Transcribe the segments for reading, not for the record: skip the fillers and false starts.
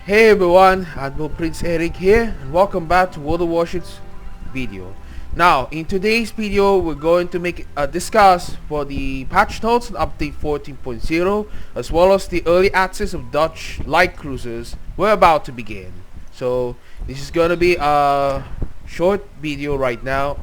Hey everyone, Admiral Prince Eric here and welcome back to World of Warships video. Now in today's video we're going to make a discuss for the patch notes and update 14.0 as well as the early access of Dutch light cruisers. We're about to begin. So this is gonna be a short video right now.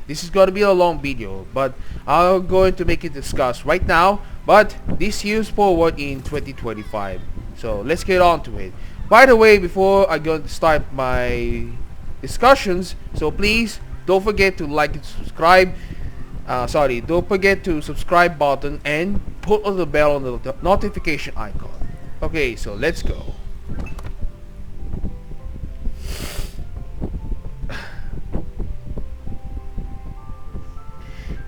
This is gonna be a long video, but I'm going to make it discuss right now, but this year's forward in 2025. So let's get on to it. By the way, before I go to start my discussions, so please don't forget to like and subscribe. Don't forget to subscribe button and put on the bell on the notification icon. Okay, so let's go.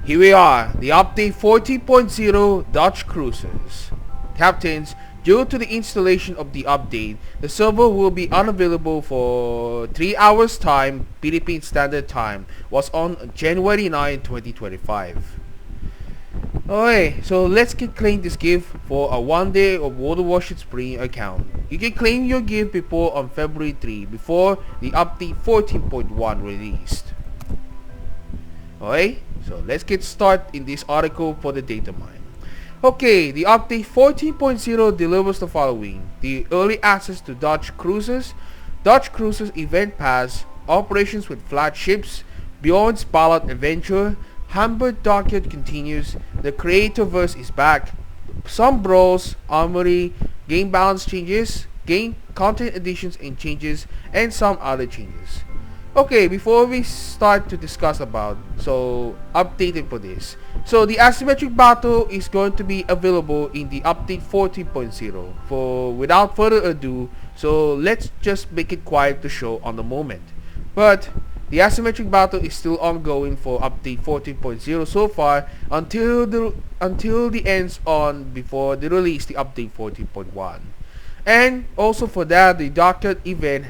Here we are, the update 14.0 Dutch cruisers. Captains, due to the installation of the update, the server will be unavailable for 3 hours time, Philippine Standard Time, was on January 9, 2025. Okay, so let's claim this gift for a 1 day of World of Warships Premium account. You can claim your gift before on February 3, before the update 14.1 released. Okay, so let's get started in this article for the Datamine. Okay, the update 14.0 delivers the following: the early access to Dutch cruisers event pass, operations with Flagships, Bjorn's Ballad Adventure, Hamburg Dockyard continues, the Creatorverse is back, some brawls, armory, game balance changes, game content additions and changes, and some other changes. Okay, before we start to discuss about, updated for this. So the asymmetric battle is going to be available in the update 14.0. For without further ado, so let's just make it quiet to show on the moment. But the asymmetric battle is still ongoing for update 14.0 so far until the ends on before they release the update 14.1. And also for that, the dockyard event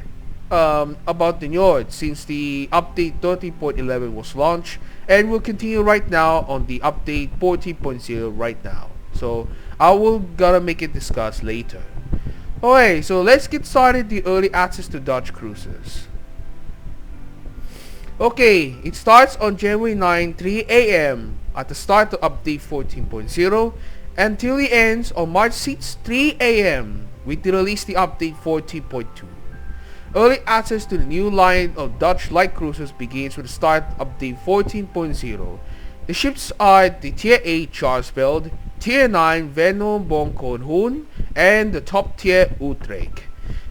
about the Njord since the update 13.11 was launched and will continue right now on the update 14.0 right now. So I will gonna make it discuss later. Okay, so let's get started the early access to Dutch cruisers. Okay, it starts on January 9, 3 a.m. at the start of update 14.0 until it ends on March 6, 3 a.m. with the release the update 14.2. Early access to the new line of Dutch light cruisers begins with the start update 14.0. The ships are the Tier 8 Charlesveld, Tier 9 Venom Bonkonhoen, and the top tier Utrecht.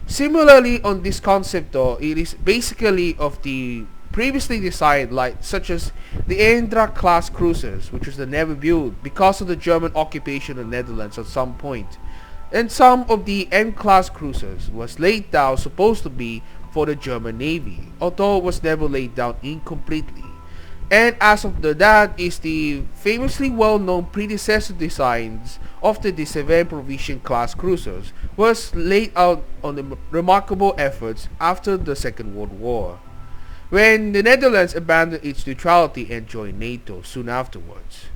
Similarly on this concept though, it is basically of the previously designed light such as the Eendracht class cruisers, which was never built because of the German occupation of the Netherlands at some point. And some of the M-class cruisers was laid down supposed to be for the German Navy, although it was never laid down incompletely. And as of that is the famously well-known predecessor designs of the Seven Provision class cruisers was laid out on the remarkable efforts after the Second World War, when the Netherlands abandoned its neutrality and joined NATO soon afterwards.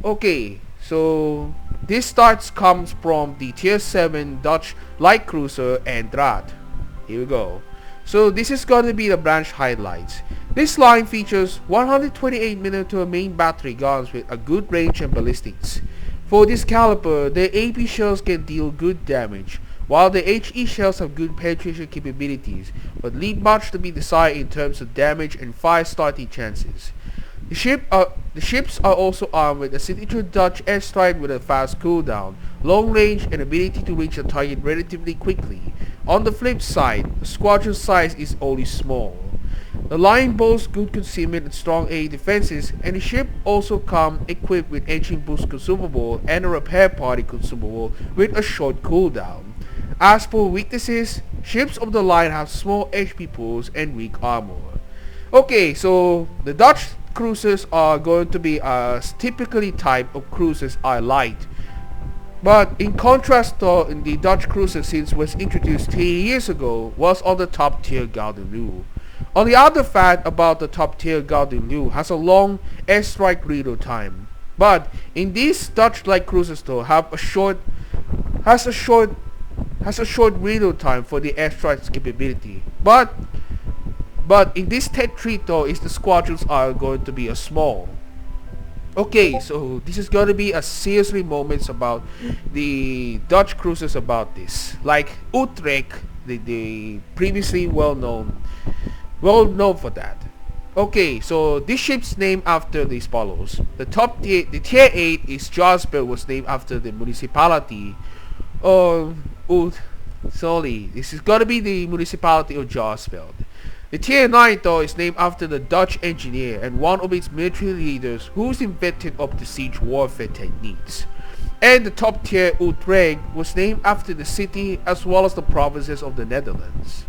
Okay, so this comes from the Tier 7 Dutch light cruiser Eendracht. Here we go. So this is going to be the branch highlights. This line features 128mm main battery guns with a good range and ballistics. For this caliber, the AP shells can deal good damage, while the HE shells have good penetration capabilities, but leave much to be desired in terms of damage and fire starting chances. The ships are also armed with a signature Dutch airstrike with a fast cooldown, long range and ability to reach a target relatively quickly. On the flip side, the squadron size is only small. The line boasts good concealment and strong air defenses, and the ship also come equipped with engine boost consumable and a repair party consumable with a short cooldown. As for weaknesses, ships of the line have small HP pools and weak armor. Okay, so the Dutch cruisers are going to be as typically type of cruisers are light, but in contrast to the Dutch cruiser since was introduced 3 years ago was on the top tier Gouden Leeuw. On the other fact about the top tier Gouden Leeuw has a long airstrike reload time, but in these Dutch light cruisers though has a short has a short reload time for the airstrike's capability. But in this Tet 3 though, is the squadrons are going to be a small. Okay, so this is gonna be a seriously moments about the Dutch cruisers about this. Like Utrecht, the previously well known for that. Okay, so this ship's named after these follows. The tier 8 is Jarsbel, was named after the municipality of sorry, this is gonna be the municipality of Jarsbel. The tier 9 though is named after the Dutch engineer and one of its military leaders who's invented of the siege warfare techniques. And the top tier Utrecht was named after the city as well as the provinces of the Netherlands.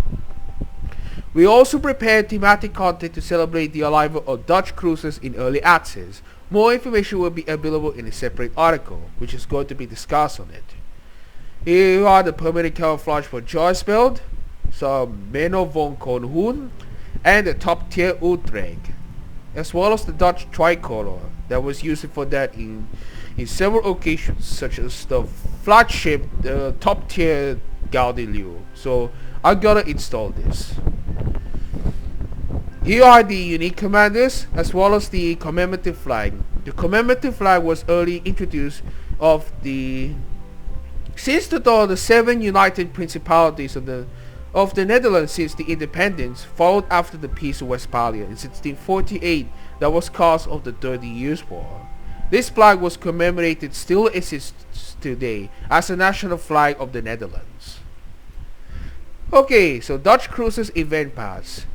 We also prepared thematic content to celebrate the arrival of Dutch cruisers in early access. More information will be available in a separate article, which is going to be discussed on it. Here are the permanent camouflage for Jarsbel, some Menno von Konhoen, and the top tier Utrecht, as well as the Dutch tricolor that was used for that in several occasions, such as the flagship, the top tier Gaudiliu. So I gotta install this. Here are the unique commanders as well as the commemorative flag. The commemorative flag was early introduced since the 7 united principalities of the Netherlands since the independence, followed after the Peace of Westphalia in 1648 that was caused of the 30 Years' War. This flag was commemorated still exists today as the national flag of the Netherlands. Okay, so Dutch Cruisers Event Pass.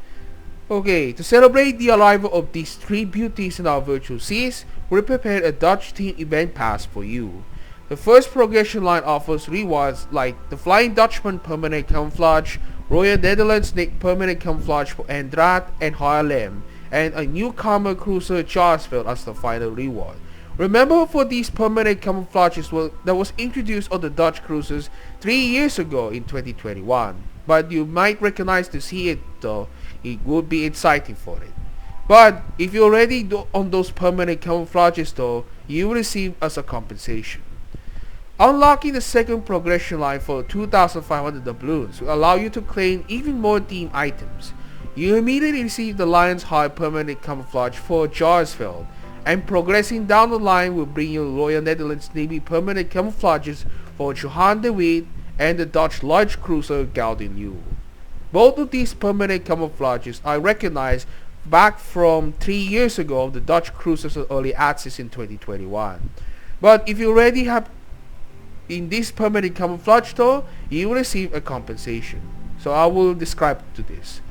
Okay, to celebrate the arrival of these 3 beauties in our virtual seas, we prepared a Dutch themed event pass for you. The first progression line offers rewards like the Flying Dutchman permanent camouflage, Royal Netherlands permanent camouflage for Andraat and Haarlem, and a newcomer cruiser Jarsveld as the final reward. Remember, for these permanent camouflages that was introduced on the Dutch cruisers 3 years ago in 2021, but you might recognize to see it though. It would be exciting for it. But if you're already on those permanent camouflages though, you will receive as a compensation. Unlocking the second progression line for 2,500 doubloons will allow you to claim even more theme items. You immediately receive the Lion's Heart permanent camouflage for Jarsveld, and progressing down the line will bring you Royal Netherlands Navy permanent camouflages for Johan de Witt and the Dutch large cruiser Gaudiliu. Both of these permanent camouflages are recognized back from 3 years ago of the Dutch cruisers of early access in 2021. But if you already have in this permanent camouflage though, you will receive a compensation. So I will describe to this.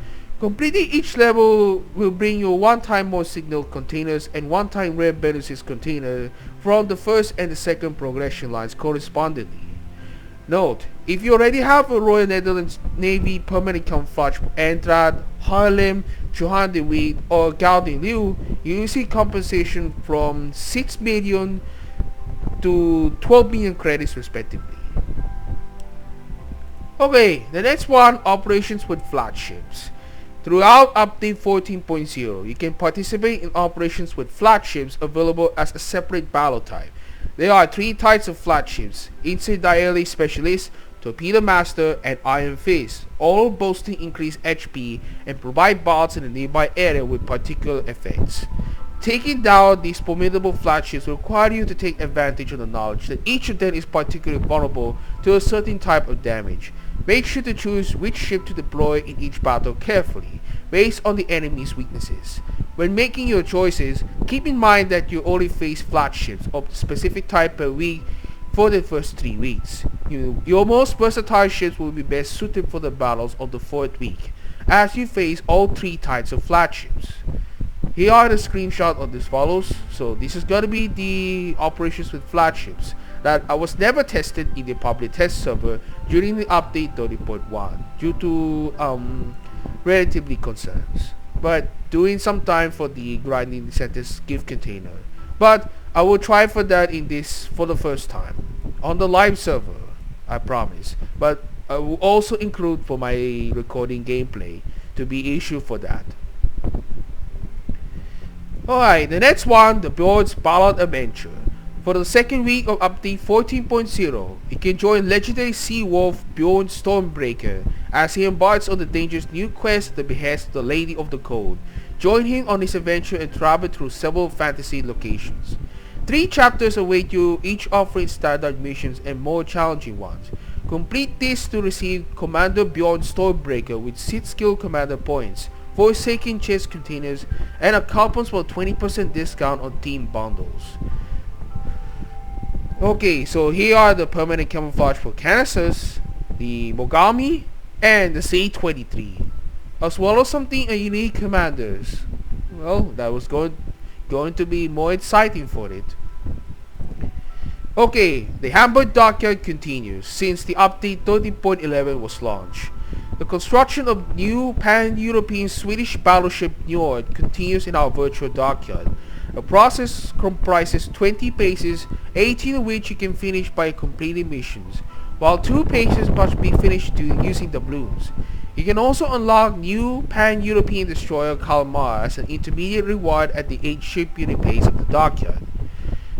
Completing each level will bring you 1 time more signal containers and 1 time rare bonuses container from the first and the second progression lines correspondingly. Note, if you already have a Royal Netherlands Navy permanent camouflage for Andraat, Haarlem, Johan de Witt or Gaudiliu, you will see compensation from 6 million to 12 million credits respectively. Okay, the next one, operations with flagships. Throughout update 14.0, you can participate in operations with flagships available as a separate battle type. There are 3 types of flagships: Incendiary Specialist, Torpedo Master, and Iron Fist, all boasting increased HP and provide bots in the nearby area with particular effects. Taking down these formidable flagships will require you to take advantage of the knowledge that each of them is particularly vulnerable to a certain type of damage. Make sure to choose which ship to deploy in each battle carefully, based on the enemy's weaknesses. When making your choices, keep in mind that you only face flagships of the specific type per week for the first 3 weeks. Your most versatile ships will be best suited for the battles of the 4th week, as you face all 3 types of flagships. Here are the screenshots of this follows. So this is gonna be the operations with flagships that I was never tested in the public test server during the update 30.1 due to relatively concerns, but doing some time for the grinding incentives gift container. But I will try for that in this for the first time on the live server, I promise. But I will also include for my recording gameplay to be issued for that. Alright, the next one, the Board's Ballad Adventure. For the second week of update 14.0, you can join legendary sea wolf Bjorn Stormbreaker as he embarks on the dangerous new quest at the behest of the Lady of the Cold. Join him on his adventure and travel through several fantasy locations. 3 chapters await you, each offering standard missions and more challenging ones. Complete this to receive Commander Bjorn Stormbreaker with 6 skill commander points, Forsaken chest containers, and a coupons for 20% discount on team bundles. Okay, so here are the permanent camouflage for Canassus, the Mogami, and the C-23, as well as something unique commanders. Well, that was going to be more exciting for it. Okay, the Hamburg Dockyard continues since the update 13.11 was launched. The construction of new pan-European Swedish battleship Njord continues in our virtual dockyard. The process comprises 20 paces, 18 of which you can finish by completing missions, while 2 paces must be finished using doubloons. You can also unlock new pan-European destroyer Kalmar as an intermediate reward at the 8 shipbuilding pace of the dockyard.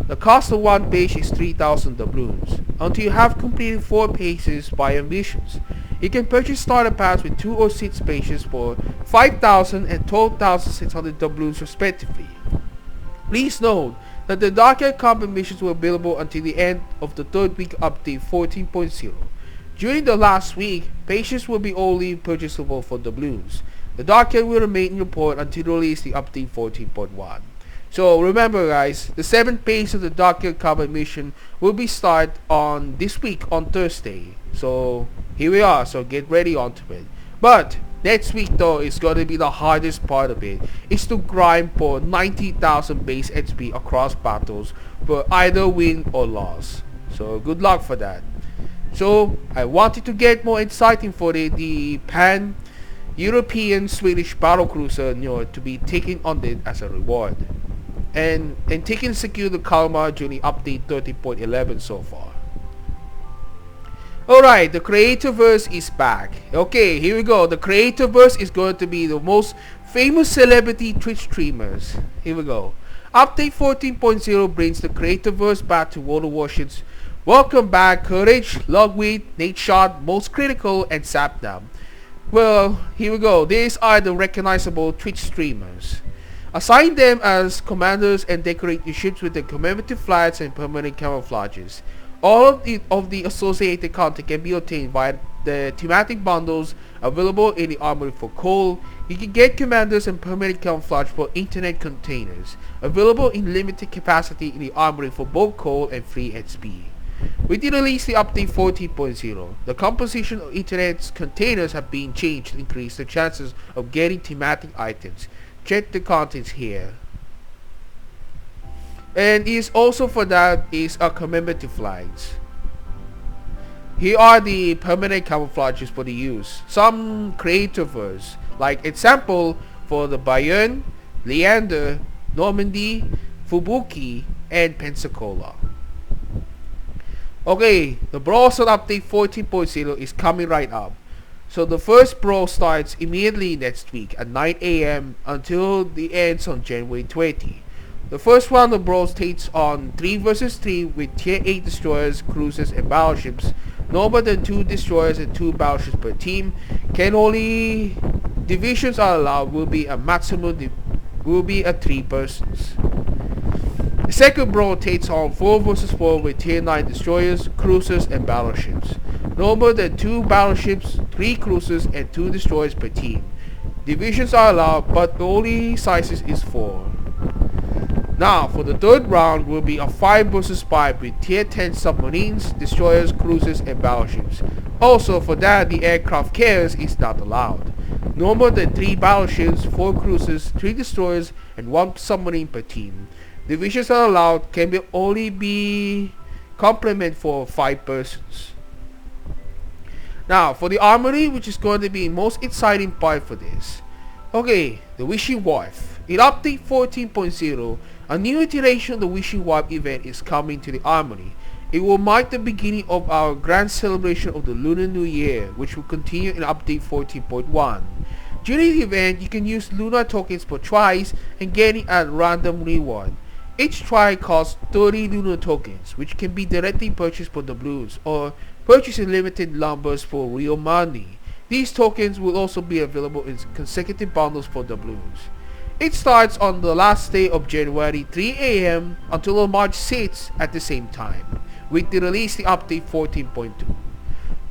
The cost of 1 page is 3,000 doubloons, until you have completed 4 paces via missions. You can purchase starter packs with 2 or 6 pages for 5,000 and 12,600 doubloons respectively. Please note that the dockyard combat missions were available until the end of the 3rd week update 14.0. During the last week, pages will be only purchasable for doubloons. The dockyard will remain in report until the release the update 14.1. So remember guys, the 7th phase of the dockyard combat mission will be start on this week on Thursday. So here we are, so get ready onto it. But next week though is going to be the hardest part of it. It's to grind for 90,000 base XP across battles for either win or loss. So good luck for that. So I wanted to get more exciting for the pan-European Swedish battlecruiser Njord to be taken on it as a reward. And taking secure the Kalmar during update 30.11 so far. Alright, the Creatorverse is back. Okay, here we go. The Creatorverse is going to be the most famous celebrity Twitch streamers. Here we go. Update 14.0 brings the Creatorverse back to World of Warships. Welcome back Courage, Logweed, Nadeshot, Most Critical, and Sapnam. Well, here we go. These are the recognizable Twitch streamers. Assign them as commanders and decorate your ships with the commemorative flags and permanent camouflages. All of the associated content can be obtained via the thematic bundles available in the armory for coal. You can get commanders and permanent camouflage for internet containers, available in limited capacity in the armory for both coal and free XP. With the release the update 14.0, the composition of internet containers have been changed to increase the chances of getting thematic items. Check the contents here. And is also for that is a commemorative flags. Here are the permanent camouflages for the use. Some Creatorverse, like example for the Bayern, Leander, Normandy, Fubuki, and Pensacola. Okay, the Brawls on update 14.0 is coming right up. So the first brawl starts immediately next week at 9 AM until the ends on January 20. The first round of brawls takes on 3 vs 3 with tier 8 destroyers, cruisers, and battleships. No more than 2 destroyers and 2 battleships per team. Can only divisions are allowed. Will be a maximum will be at 3 persons. The second brawl takes on 4 vs 4 with tier 9 destroyers, cruisers, and battleships. No more than 2 battleships, 3 cruisers, and 2 destroyers per team. Divisions are allowed, but the only sizes is 4. Now, for the third round will be a 5 vs 5 with tier 10 submarines, destroyers, cruisers, and battleships. Also, for that, the aircraft carriers is not allowed. No more than 3 battleships, 4 cruisers, 3 destroyers, and 1 submarine per team. Divisions are allowed, can only be complement for 5 persons. Now, for the armory, which is going to be the most exciting part for this. Okay, the Wishing Wharf. In update 14.0, a new iteration of the Wishing Wharf event is coming to the armory. It will mark the beginning of our grand celebration of the Lunar New Year, which will continue in update 14.1. During the event, you can use lunar tokens for tries and getting a random reward. Each try costs 30 lunar tokens, which can be directly purchased for doubloons or purchased in limited numbers for real money. These tokens will also be available in consecutive bundles for doubloons. It starts on the last day of January 3 a.m. until on March 6 at the same time, with the release the update 14.2.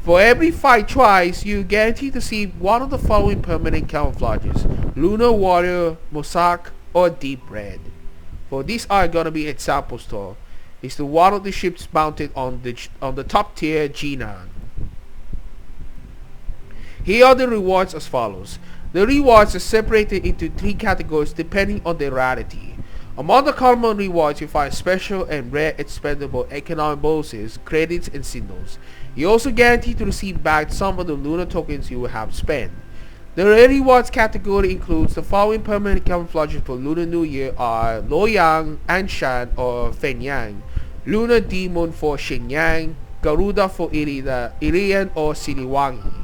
For every 5 tries, you guarantee to see one of the following permanent camouflages: Lunar Warrior, Mosaic, or Deep Red. For these are gonna be example store. It's the one of the ships mounted on the top tier Jinan. Here are the rewards as follows. The rewards are separated into 3 categories depending on their rarity. Among the common rewards you find special and rare expendable economic bonuses, credits, and signals. You also guarantee to receive back some of the lunar tokens you will have spent. The rare rewards category includes the following permanent camouflages for Lunar New Year are Loyang, Anshan or Fenyang, Lunar Demon for Shenyang, Garuda for Irian or Siliwangi.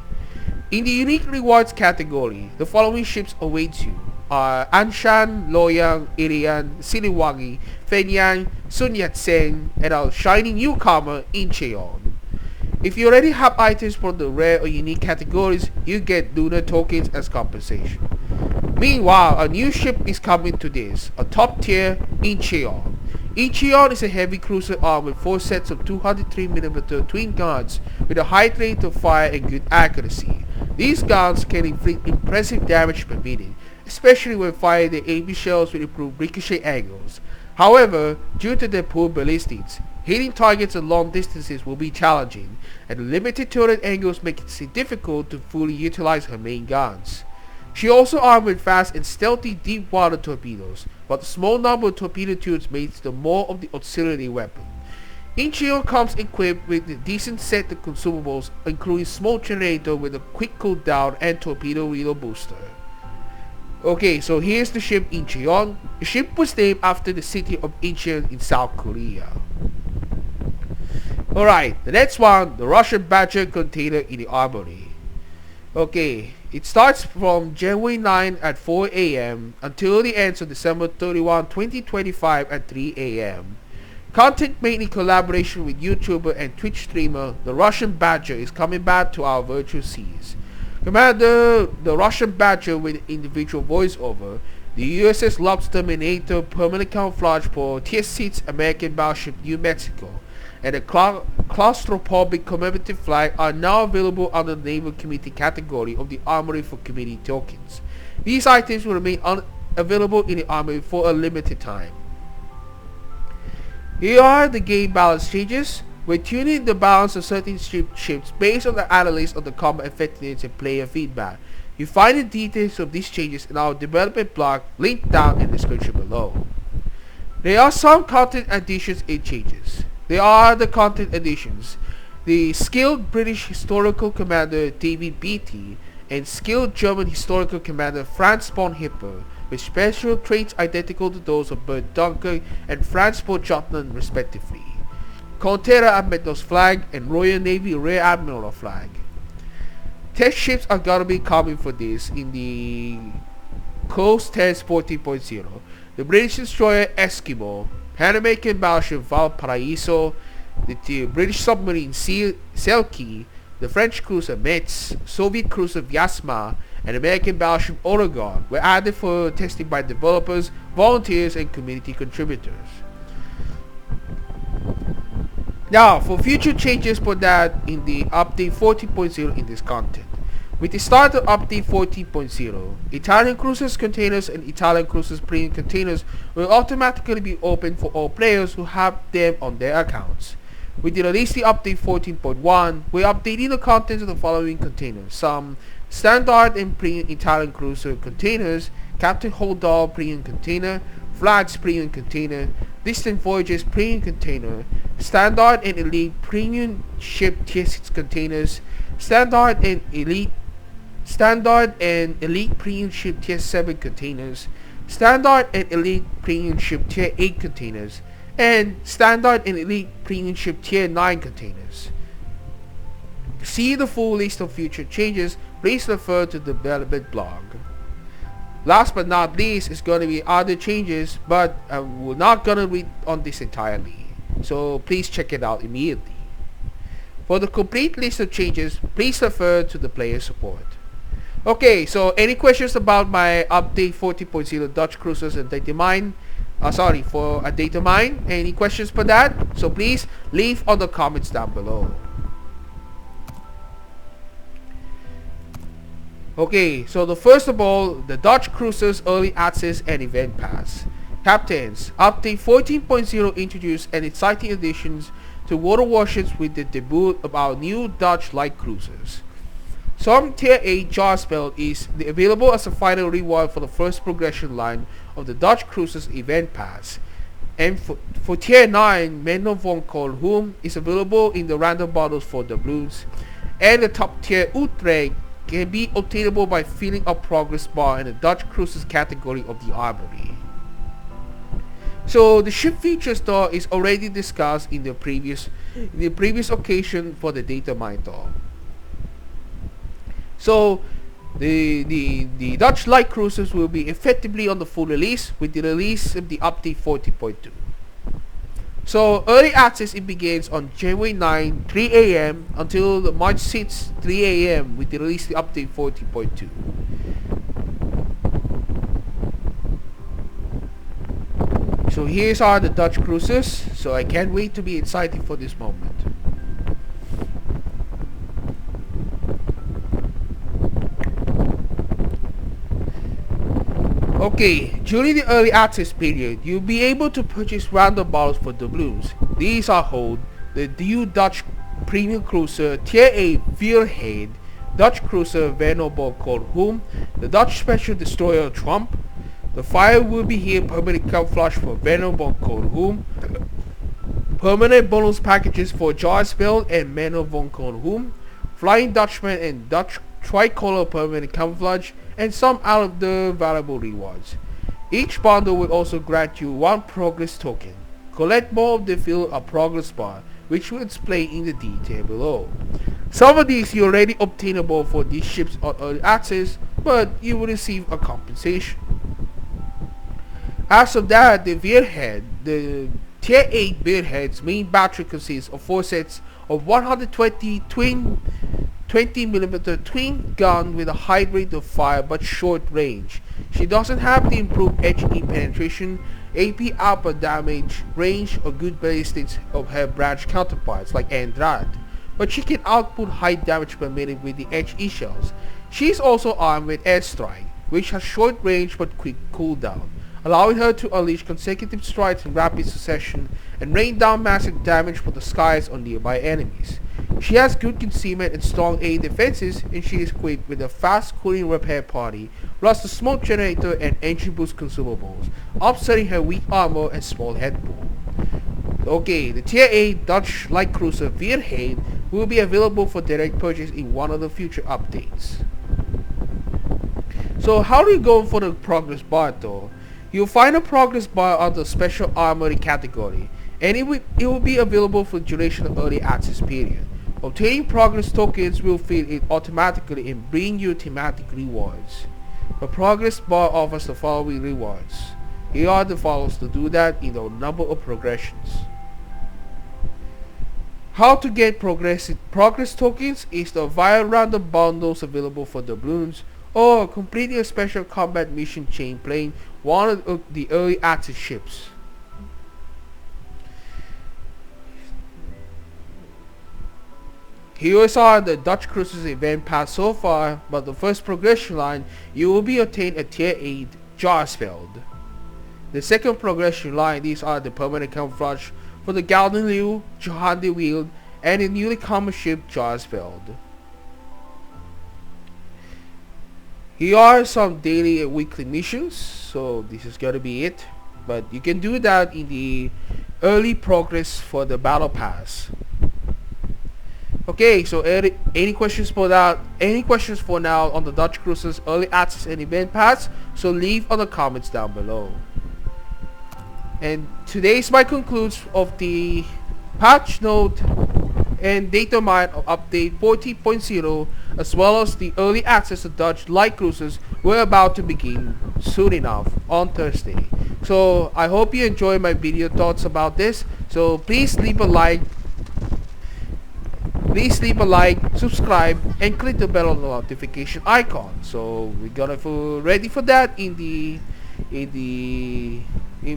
In the unique rewards category, the following ships await you are Anshan, Loyang, Irian, Siliwangi, Fenyang, Sun Yat-sen, and our shining newcomer Incheon. If you already have items from the rare or unique categories, you get lunar tokens as compensation. Meanwhile, a new ship is coming to this, a top tier Incheon. Incheon is a heavy cruiser armed with 4 sets of 203mm twin guns with a high rate of fire and good accuracy. These guns can inflict impressive damage per minute, especially when firing the AB shells with improved ricochet angles. However, due to their poor ballistics, hitting targets at long distances will be challenging, and limited turret angles make it difficult to fully utilize her main guns. She also armed with fast and stealthy deep water torpedoes, but the small number of torpedo tubes makes them more of the auxiliary weapon. Incheon comes equipped with a decent set of consumables, including small generator with a quick cooldown and torpedo reload booster. Okay, so here's the ship Incheon. The ship was named after the city of Incheon in South Korea. Alright, the next one, the Russian Badger container in the armory. Okay, it starts from January 9 at 4 a.m. until the ends of December 31, 2025 at 3 a.m. Content made in collaboration with YouTuber and Twitch streamer, the Russian Badger is coming back to our virtual seas. Commander, the Russian Badger with individual voiceover, the USS Lobster Terminator permanent camouflage for TS6 American battleship New Mexico, and the claustrophobic commemorative flag are now available under the Naval Community category of the Armory for Community tokens. These items will remain available in the Armory for a limited time. Here are the game balance changes. We're tuning the balance of certain ships based on the analysis of the combat effectiveness and player feedback. You find the details of these changes in our development blog linked down in the description below. There are some content additions and changes. There are the content additions. The skilled British historical commander David Beatty and skilled German historical commander Franz von Hipper with special traits identical to those of Bert Dunker and Franz von Jottner respectively. Contera Admiral's flag and Royal Navy Rear Admiral flag. Test ships are gonna be coming for this in the Coast Test 14.0. The British destroyer Eskimo, Pan American battleship Valparaiso, the British submarine Selkie, the French cruiser Metz, Soviet cruiser Vyazma, and American battleship Oregon were added for testing by developers, volunteers, and community contributors. Now, for future changes for that in the update 14.0 in this content. With the start of update 14.0, Italian cruisers containers and Italian cruisers premium containers will automatically be open for all players who have them on their accounts. With the release of update 14.1, we're updating the contents of the following containers: some standard and premium Italian cruiser containers, Captain Holdall premium container, Flags premium container, Distant Voyages premium container, standard and elite premium ship tier 6 containers, standard and elite premium ship tier 7 containers, standard and elite premium ship tier 8 containers, and standard and elite premium ship tier 9 containers. To see the full list of future changes, please refer to the development blog. Last but not least is going to be other changes, but we're not going to read on this entirely. So please check it out immediately. For the complete list of changes, please refer to the player support. Okay, so any questions about my update 14.0 Dutch cruisers and Datamine? For a Datamine? Any questions for that? So please leave on the comments down below. Okay, so first of all, the Dutch cruisers early access and event pass. Captains, update 14.0 introduced an exciting additions to water warships with the debut of our new Dutch light cruisers. Some Tier 8 jar spell is available as a final reward for the first progression line of the Dutch cruisers event pass. And for Tier 9, Menno von Kolhum is available in the random bottles for doubloons. And the top tier Utrecht can be obtainable by filling a progress bar in the Dutch cruisers category of the armory. So the ship feature store is already discussed in the previous occasion for the Datamine store. So the Dutch light cruisers will be effectively on the full release with the release of the update 40.2. So early access it begins on January 9, 3 a.m. until the March 6, 3 a.m. with the release of the update 40.2. So here's are the Dutch cruisers. So I can't wait to be excited for this moment. Okay, during the early access period, you'll be able to purchase random bottles for doubloons. These are hold the new Dutch Premium Cruiser Tier 8 Veerhead, Dutch Cruiser Venerable Kolhum, the Dutch Special Destroyer Trump. The fire will be here permanent camouflage for Venerable Kolhum, permanent bonus packages for Jar Spell and Menno von Kolhum, Flying Dutchman and Dutch Tricolor permanent camouflage, and some out of the valuable rewards. Each bundle will also grant you one progress token. Collect more of the fill a progress bar, which will explain in the detail below. Some of these are already obtainable for these ships on early access, but you will receive a compensation. As of that, the Veerhead, the Tier 8 Veerhead's main battery consists of 4 sets of 120 20mm twin gun with a high rate of fire but short range. She doesn't have the improved HE penetration, AP alpha damage, range or good ballistics of her branch counterparts like Andrade, but she can output high damage per minute with the HE shells. She is also armed with airstrike, which has short range but quick cooldown, allowing her to unleash consecutive strikes in rapid succession and rain down massive damage from the skies on nearby enemies. She has good concealment and strong air defenses, and she is equipped with a fast cooling repair party, plus the smoke generator and engine boost consumables, offsetting her weak armor and small head pool. Okay, the Tier 8 Dutch light cruiser Veerhead will be available for direct purchase in one of the future updates. So how do you go for the progress bar though? You'll find a progress bar under the special armory category, and it will be available for the duration of early access period. Obtaining progress tokens will fill it automatically and bring you thematic rewards. The progress bar offers the following rewards. Here are the follows to do that in the number of progressions. How to get progress tokens is via random bundles available for doubloons, or completing a special combat mission chain playing one of the early access ships. Here are the Dutch Cruisers event pass so far, but the first progression line you will be obtained a Tier 8 Jarsveld. The second progression line, these are the permanent camouflage for the Galdenleeuw, Johan de Wield, and the newly common ship Jarsveld. Here are some daily and weekly missions, so this is gonna be it, but you can do that in the early progress for the battle pass. Okay, so any questions for that? Any questions for now on the Dutch Cruisers early access and event pass? So leave on the comments down below. And today's my concludes of the patch note and Datamine of update 14.0, as well as the early access to Dutch light cruisers we're about to begin soon enough on Thursday. So I hope you enjoy my video thoughts about this. So please leave a like, subscribe, and click the bell on the notification icon. So we're gonna ready for that in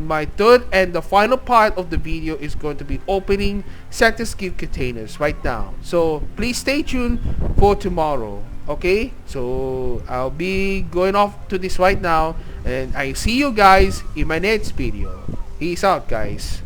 my third and the final part of the video is going to be opening sector skill containers right now. So please stay tuned for tomorrow. Okay, so I'll be going off to this right now, and I see you guys in my next video. Peace out, guys.